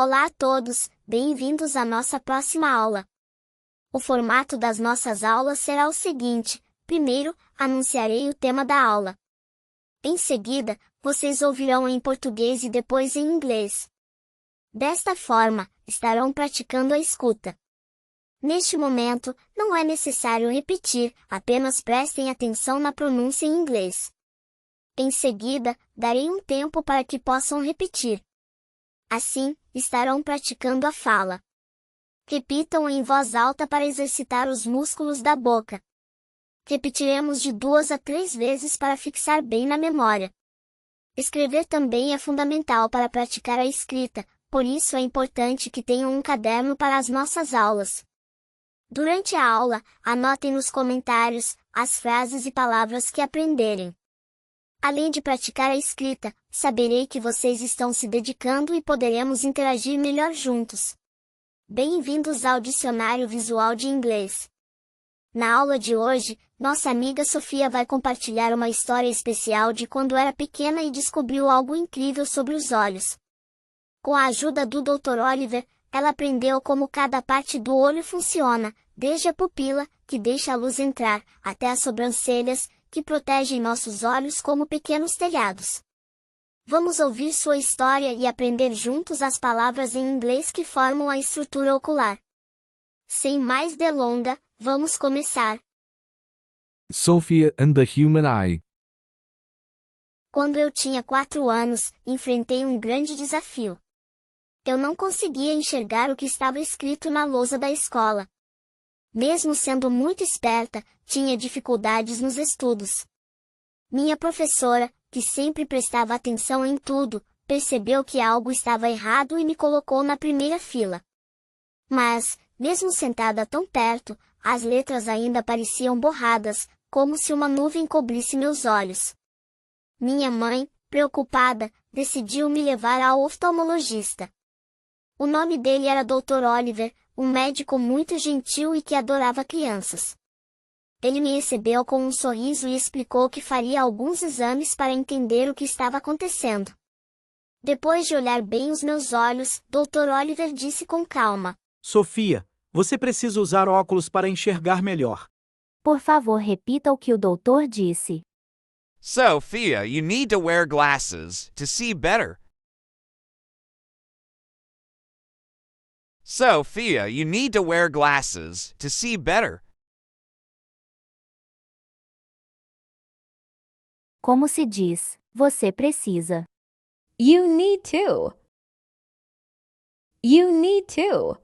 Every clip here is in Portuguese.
Olá a todos, bem-vindos à nossa próxima aula. O formato das nossas aulas será o seguinte: primeiro, anunciarei o tema da aula. Em seguida, vocês ouvirão em português e depois em inglês. Desta forma, estarão praticando a escuta. Neste momento, não é necessário repetir, apenas prestem atenção na pronúncia em inglês. Em seguida, darei um tempo para que possam repetir. Assim, estarão praticando a fala. Repitam em voz alta para exercitar os músculos da boca. Repetiremos de 2 a 3 vezes para fixar bem na memória. Escrever também é fundamental para praticar a escrita, por isso é importante que tenham um caderno para as nossas aulas. Durante a aula, anotem nos comentários as frases e palavras que aprenderem. Além de praticar a escrita, saberei que vocês estão se dedicando e poderemos interagir melhor juntos. Bem-vindos ao Dicionário Visual de Inglês. Na aula de hoje, nossa amiga Sofia vai compartilhar uma história especial de quando era pequena e descobriu algo incrível sobre os olhos. Com a ajuda do Dr. Oliver, ela aprendeu como cada parte do olho funciona, desde a pupila, que deixa a luz entrar, até as sobrancelhas, que protegem nossos olhos como pequenos telhados. Vamos ouvir sua história e aprender juntos as palavras em inglês que formam a estrutura ocular. Sem mais delonga, vamos começar. Sophia and the Human Eye. Quando eu tinha 4 anos, enfrentei um grande desafio. Eu não conseguia enxergar o que estava escrito na lousa da escola. Mesmo sendo muito esperta, tinha dificuldades nos estudos. Minha professora, que sempre prestava atenção em tudo, percebeu que algo estava errado e me colocou na primeira fila. Mas, mesmo sentada tão perto, as letras ainda pareciam borradas, como se uma nuvem cobrisse meus olhos. Minha mãe, preocupada, decidiu me levar ao oftalmologista. O nome dele era Dr. Oliver, um médico muito gentil e que adorava crianças. Ele me recebeu com um sorriso e explicou que faria alguns exames para entender o que estava acontecendo. Depois de olhar bem os meus olhos, Dr. Oliver disse com calma: Sofia, você precisa usar óculos para enxergar melhor. Por favor, repita o que o doutor disse. Sophia, you need to wear glasses to see better. Sophia, you need to wear glasses to see better. Como se diz, você precisa. You need to. You need to.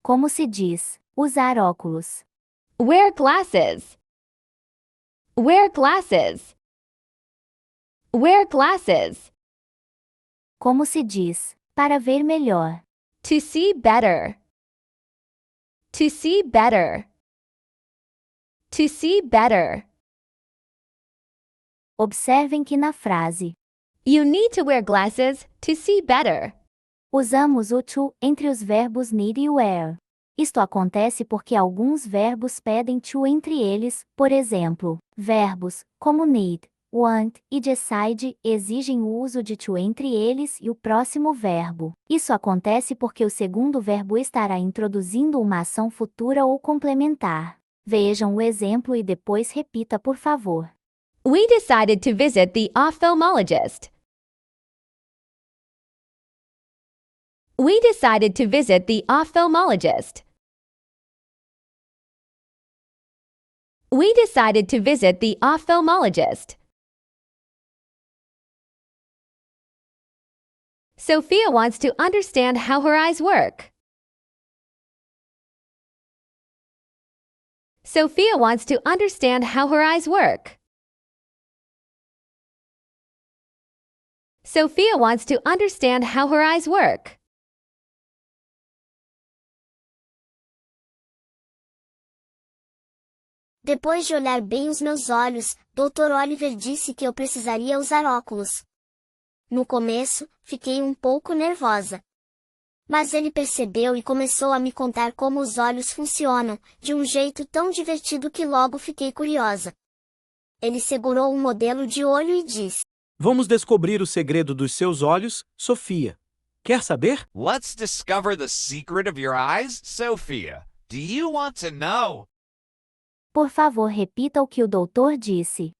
Como se diz, usar óculos. Wear glasses. Wear glasses. Wear glasses. Como se diz, para ver melhor. To see better. To see better. To see better. Observem que na frase You need to wear glasses to see better. usamos o to entre os verbos need e wear. Isto acontece porque alguns verbos pedem to entre eles, por exemplo, verbos como need, want e decide exigem o uso de to entre eles e o próximo verbo. Isso acontece porque o segundo verbo estará introduzindo uma ação futura ou complementar. Vejam o exemplo e depois repita, por favor. We decided to visit the ophthalmologist. We decided to visit the ophthalmologist. We decided to visit the ophthalmologist. Sophia wants to understand how her eyes work. Sophia wants to understand how her eyes work. Sophia wants to understand how her eyes work. Depois de olhar bem os meus olhos, Dr. Oliver disse que eu precisaria usar óculos. No começo, fiquei um pouco nervosa. Mas ele percebeu e começou a me contar como os olhos funcionam, de um jeito tão divertido que logo fiquei curiosa. Ele segurou um modelo de olho e disse: Vamos descobrir o segredo dos seus olhos, Sofia. Quer saber? Let's discover the secret of your eyes, Sophia. Do you want to know? Por favor, repita o que o doutor disse.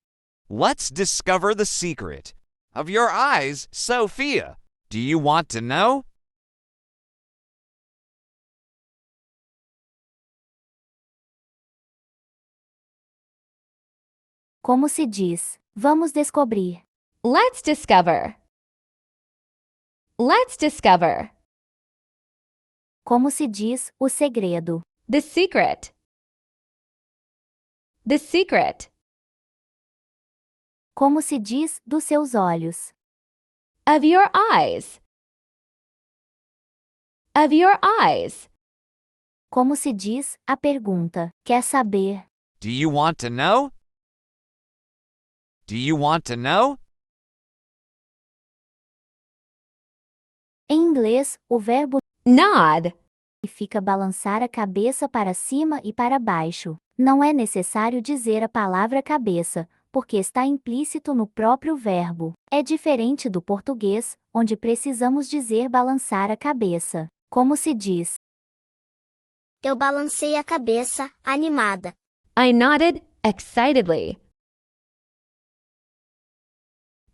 Let's discover the secret of your eyes, Sophia. Do you want to know? Como se diz? Vamos descobrir. Let's discover. Let's discover. Como se diz? O segredo. The secret. The secret. Como se diz? Dos seus olhos. Of your eyes. Of your eyes. Como se diz? A pergunta. Quer saber? Do you want to know? Do you want to know? Em inglês, o verbo Nod. significa balançar a cabeça para cima e para baixo. Não é necessário dizer a palavra cabeça, porque está implícito no próprio verbo. É diferente do português, onde precisamos dizer balançar a cabeça. Como se diz? Eu balancei a cabeça, animada. I nodded excitedly.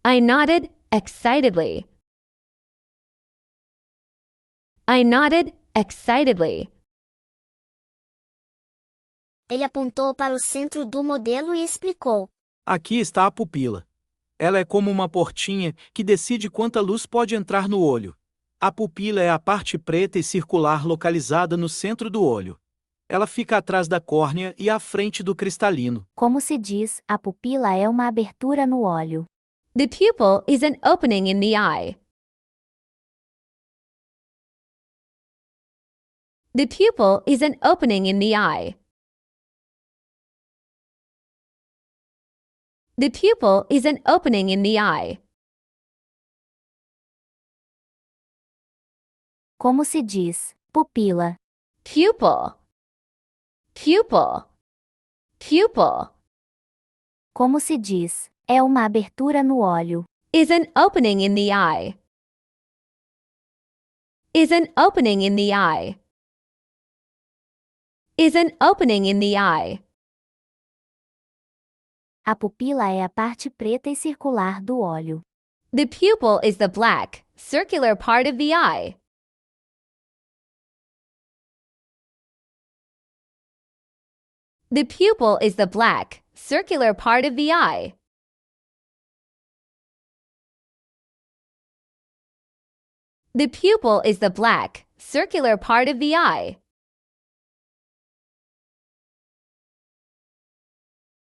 I nodded excitedly. I nodded excitedly. Ele apontou para o centro do modelo e explicou. Aqui está a pupila. Ela é como uma portinha que decide quanta luz pode entrar no olho. A pupila é a parte preta e circular localizada no centro do olho. Ela fica atrás da córnea e à frente do cristalino. Como se diz? A pupila é uma abertura no olho. The pupil is an opening in the eye. The pupil is an opening in the eye. The pupil is an opening in the eye. Como se diz? Pupila. Pupil. Pupil. Pupil. Como se diz? É uma abertura no olho. Is an opening in the eye. Is an opening in the eye. Is an opening in the eye. A pupila é a parte preta e circular do olho. The pupil is the black, circular part of the eye. The pupil is the black, circular part of the eye. The pupil is the black, circular part of the eye.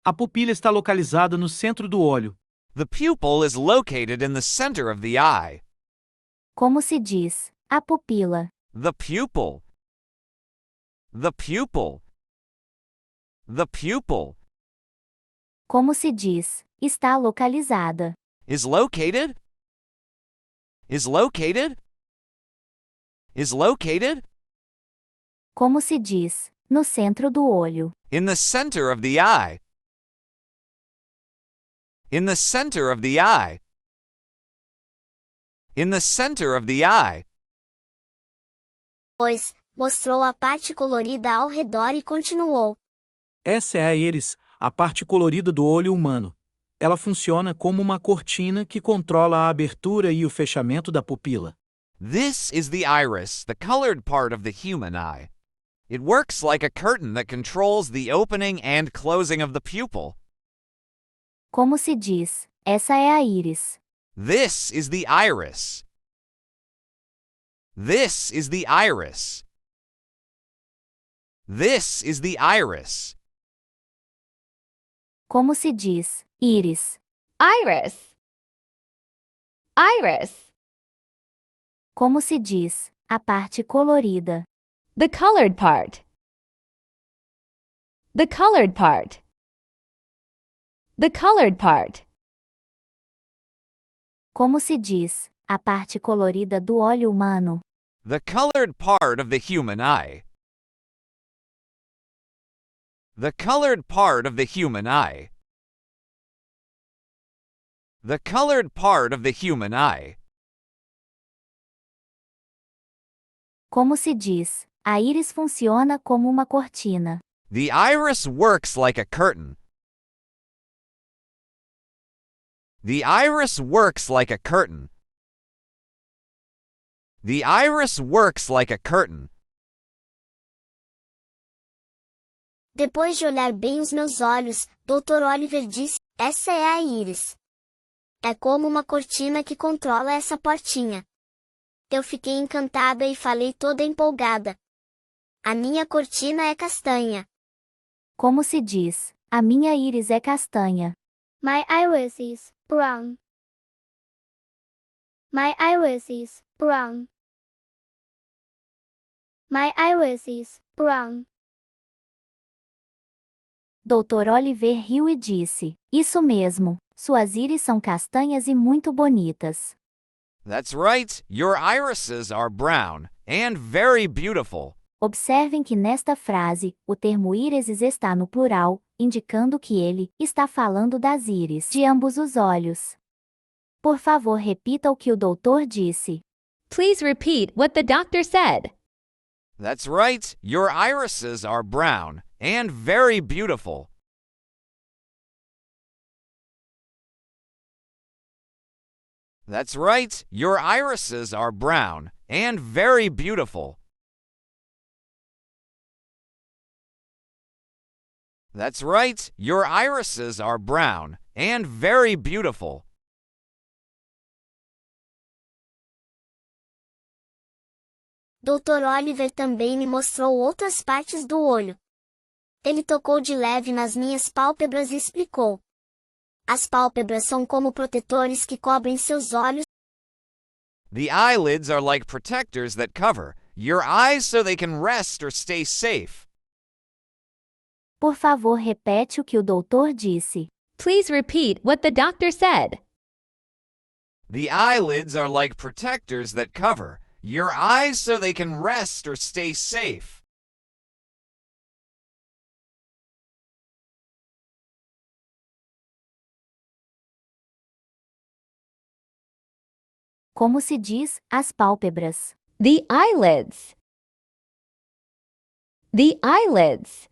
A pupila está localizada no centro do olho. The pupil is located in the center of the eye. Como se diz? A pupila. The pupil. The pupil. The pupil. Como se diz? Está localizada. Is located? Is located? Is located? Como se diz? No centro do olho. In the center of the eye. In the center of the eye. In the center of the eye. Pois, mostrou a parte colorida ao redor e continuou. Essa é a íris, a parte colorida do olho humano. Ela funciona como uma cortina que controla a abertura e o fechamento da pupila. This is the iris, the colored part of the human eye. It works like a curtain that controls the opening and closing of the pupil. Como se diz? Essa é a íris. This is the iris. This is the iris. This is the iris. Como se diz? Íris. Iris. Iris. Como se diz? A parte colorida. The colored part. The colored part. The colored part. Como se diz? A parte colorida do olho humano. The colored part of the human eye. The colored part of the human eye. The colored part of the human eye. Como se diz, a íris funciona como uma cortina. The iris works like a curtain. The iris works like a curtain. The iris works like a curtain. Depois de olhar bem os meus olhos, Dr. Oliver disse, essa é a íris. É como uma cortina que controla essa portinha. Eu fiquei encantada e falei toda empolgada. A minha cortina é castanha. Como se diz, a minha íris é castanha. My iris is brown. My iris is brown. My iris is brown. Dr. Oliver riu e disse, isso mesmo, suas íris são castanhas e muito bonitas. That's right, your irises are brown and very beautiful. Observem que nesta frase, o termo írises está no plural, indicando que ele está falando das íris de ambos os olhos. Por favor, repita o que o doutor disse. Please repeat what the doctor said. That's right, your irises are brown and very beautiful. That's right, your irises are brown and very beautiful. That's right, your irises are brown and very beautiful. Dr. Oliver também me mostrou outras partes do olho. Ele tocou de leve nas minhas pálpebras e explicou. As pálpebras são como protetores que cobrem seus olhos. The eyelids are like protectors that cover your eyes so they can rest or stay safe. Por favor, repete o que o doutor disse. Please repeat what the doctor said. The eyelids are like protectors that cover your eyes so they can rest or stay safe. Como se diz, as pálpebras. The eyelids. The eyelids.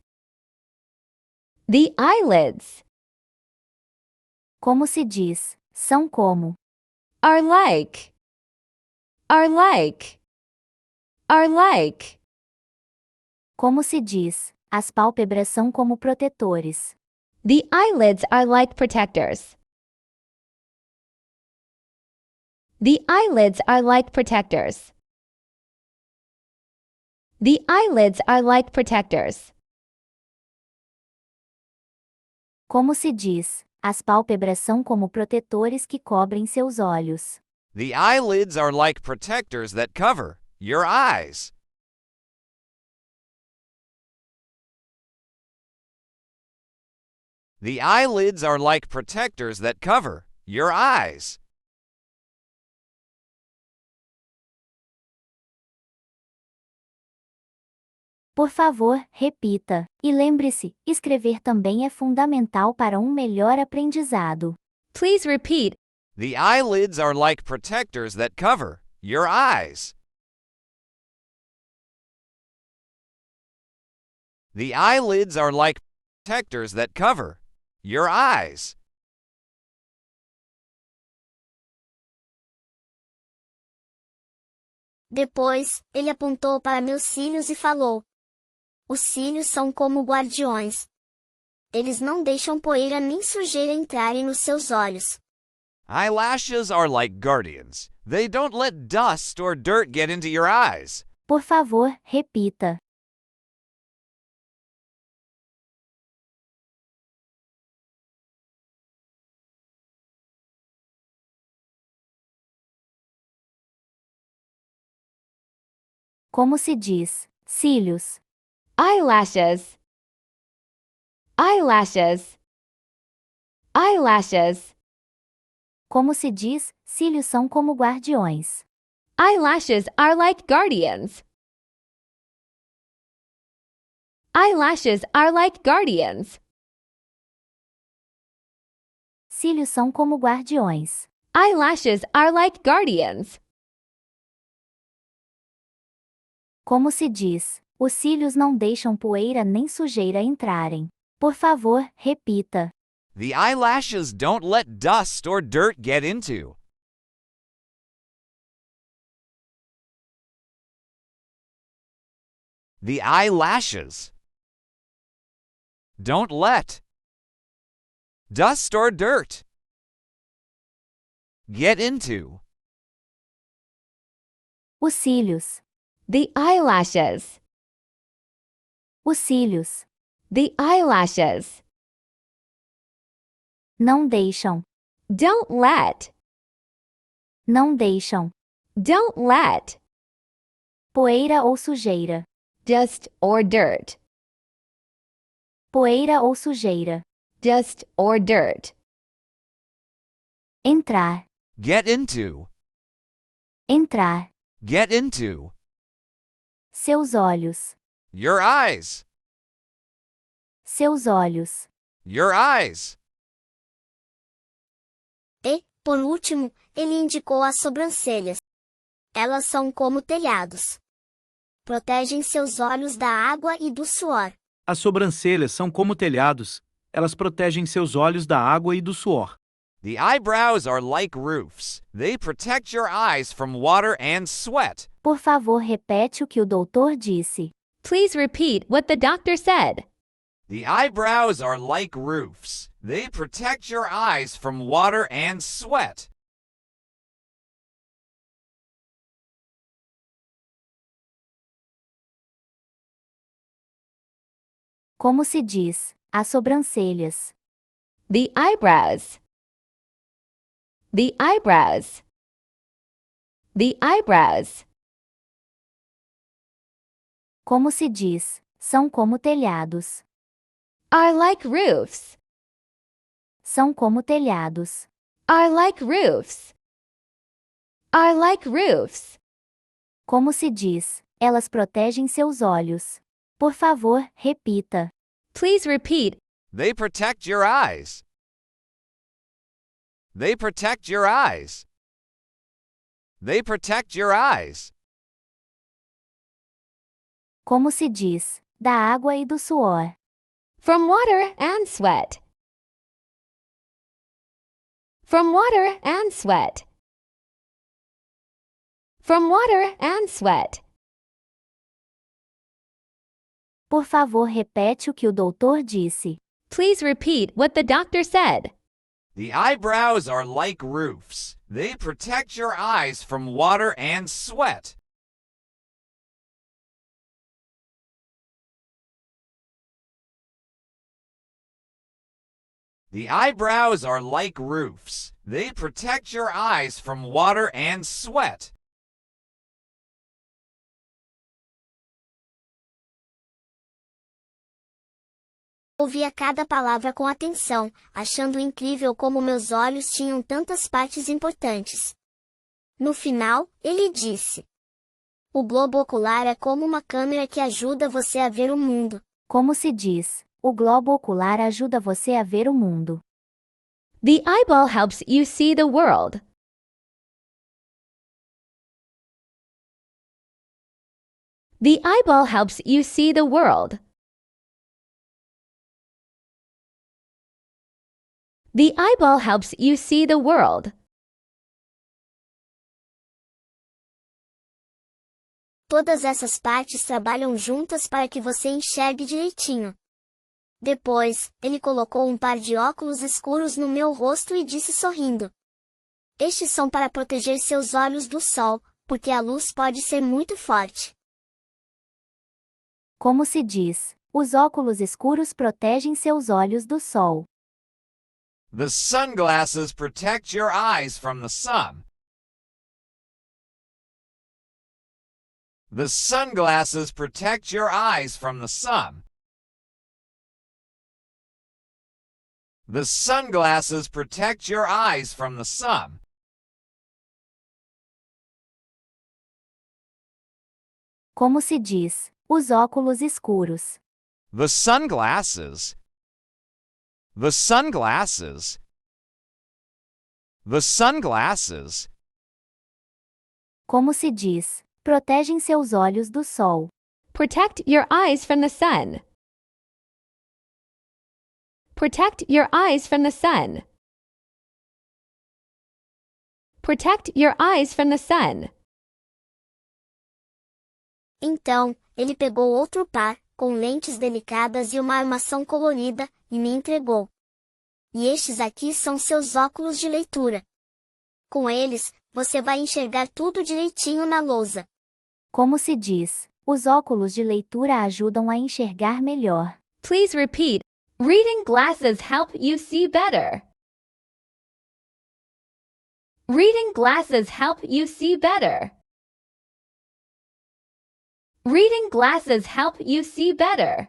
The eyelids. Como se diz, são como. Are like. Are like. Are like. Como se diz, as pálpebras são como protetores. The eyelids are like protectors. The eyelids are like protectors. The eyelids are like protectors. Como se diz, as pálpebras são como protetores que cobrem seus olhos. The eyelids are like protectors that cover your eyes. The eyelids are like protectors that cover your eyes. Por favor, repita. E lembre-se, escrever também é fundamental para um melhor aprendizado. Please repeat. The eyelids are like protectors that cover your eyes. The eyelids are like protectors that cover your eyes. Depois, ele apontou para meus cílios e falou. Os cílios são como guardiões. Eles não deixam poeira nem sujeira entrarem nos seus olhos. Eyelashes are like guardians. They don't let dust or dirt get into your eyes. Por favor, repita. Como se diz, cílios. Eyelashes. Eyelashes. Eyelashes. Como se diz, cílios são como guardiões. Eyelashes are like guardians. Eyelashes are like guardians. Cílios são como guardiões. Eyelashes are like guardians. Como se diz, os cílios não deixam poeira nem sujeira entrarem. Por favor, repita. The eyelashes don't let dust or dirt get into. The eyelashes don't let dust or dirt get into. Os cílios. The eyelashes. Os cílios. The eyelashes. Não deixam. Don't let. Não deixam. Don't let. Poeira ou sujeira. Dust or dirt. Poeira ou sujeira. Dust or dirt. Entrar. Get into. Entrar. Get into. Seus olhos. Your eyes. Seus olhos. Your eyes. E, por último, ele indicou as sobrancelhas. Elas são como telhados. Protegem seus olhos da água e do suor. As sobrancelhas são como telhados. Elas protegem seus olhos da água e do suor. The eyebrows are like roofs. They protect your eyes from water and sweat. Por favor, repete o que o doutor disse. Please repeat what the doctor said. The eyebrows are like roofs. They protect your eyes from water and sweat. Como se diz, as sobrancelhas. The eyebrows. The eyebrows. The eyebrows. Como se diz, são como telhados. Are like roofs. São como telhados. Are like roofs. Are like roofs. Como se diz, elas protegem seus olhos. Por favor, repita. Please repeat. They protect your eyes. They protect your eyes. They protect your eyes. Como se diz, da água e do suor. From water and sweat. From water and sweat. From water and sweat. Por favor, repete o que o doutor disse. Please repeat what the doctor said. The eyebrows are like roofs. They protect your eyes from water and sweat. The eyebrows are like roofs. They protect your eyes from water and sweat. Ouvia cada palavra com atenção, achando incrível como meus olhos tinham tantas partes importantes. No final, ele disse: o globo ocular é como uma câmera que ajuda você a ver o mundo. Como se diz, o globo ocular ajuda você a ver o mundo. The eyeball helps you see the world. The eyeball helps you see the world. The eyeball helps you see the world. Todas essas partes trabalham juntas para que você enxergue direitinho. Depois, ele colocou um par de óculos escuros no meu rosto e disse sorrindo: estes são para proteger seus olhos do sol, porque a luz pode ser muito forte. Como se diz, os óculos escuros protegem seus olhos do sol. The sunglasses protect your eyes from the sun. The sunglasses protect your eyes from the sun. The sunglasses protect your eyes from the sun. Como se diz, os óculos escuros. The sunglasses. The sunglasses. The sunglasses. Como se diz, Protegem seus olhos do sol. Protect your eyes from the sun. Protect your eyes from the sun. Protect your eyes from the sun. Então, ele pegou outro par, com lentes delicadas e uma armação colorida, e me entregou. E estes aqui são seus óculos de leitura. Com eles, você vai enxergar tudo direitinho na lousa. Como se diz, os óculos de leitura ajudam a enxergar melhor. Please repeat. Reading glasses help you see better. Reading glasses help you see better. Reading glasses help you see better.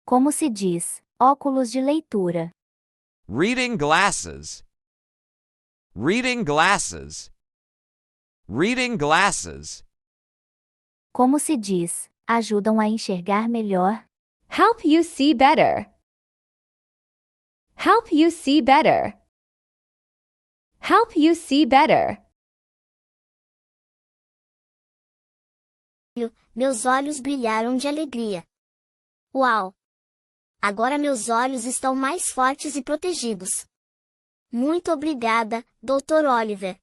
Como se diz, óculos de leitura. Reading glasses. Reading glasses. Reading glasses. Como se diz, ajudam a enxergar melhor. Help you see better. Help you see better. Help you see better. Meus olhos brilharam de alegria. Uau! Agora meus olhos estão mais fortes e protegidos. Muito obrigada, Dr. Oliver.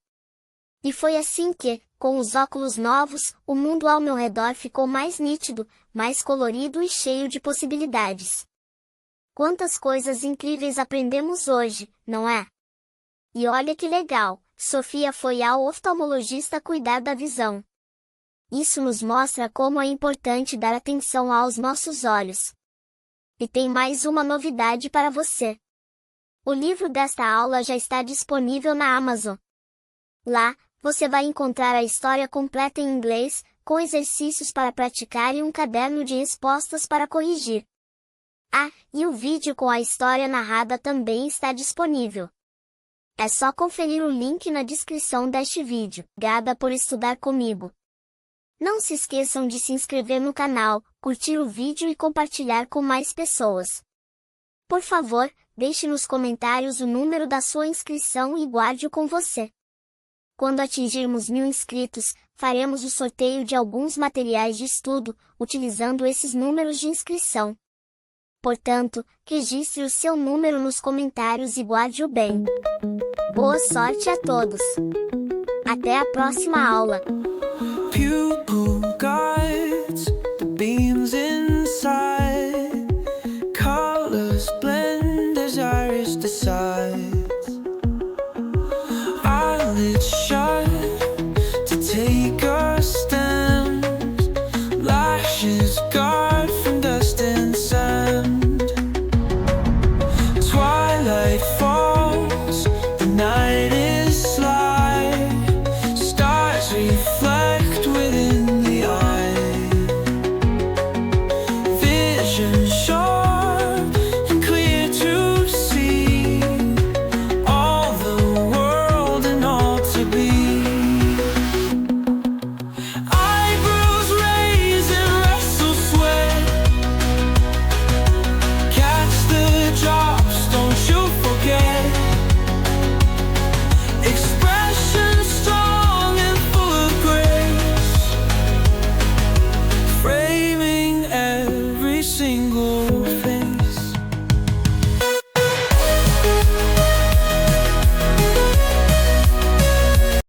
E foi assim que, com os óculos novos, o mundo ao meu redor ficou mais nítido, mais colorido e cheio de possibilidades. Quantas coisas incríveis aprendemos hoje, não é? E olha que legal, Sofia foi ao oftalmologista cuidar da visão. Isso nos mostra como é importante dar atenção aos nossos olhos. E tem mais uma novidade para você. O livro desta aula já está disponível na Amazon. Lá, você vai encontrar a história completa em inglês, com exercícios para praticar e um caderno de respostas para corrigir. Ah, e o vídeo com a história narrada também está disponível. É só conferir o link na descrição deste vídeo. Obrigada por estudar comigo. Não se esqueçam de se inscrever no canal, curtir o vídeo e compartilhar com mais pessoas. Por favor, deixe nos comentários o número da sua inscrição e guarde-o com você. Quando atingirmos 1000 inscritos, faremos o sorteio de alguns materiais de estudo, utilizando esses números de inscrição. Portanto, registre o seu número nos comentários e guarde-o bem. Boa sorte a todos! Até a próxima aula! Pupil guides the beams inside. Colors blend as iris decides. Eyelids shut to take a stand. Lashes guard from dust and sand. Twilight falls, the night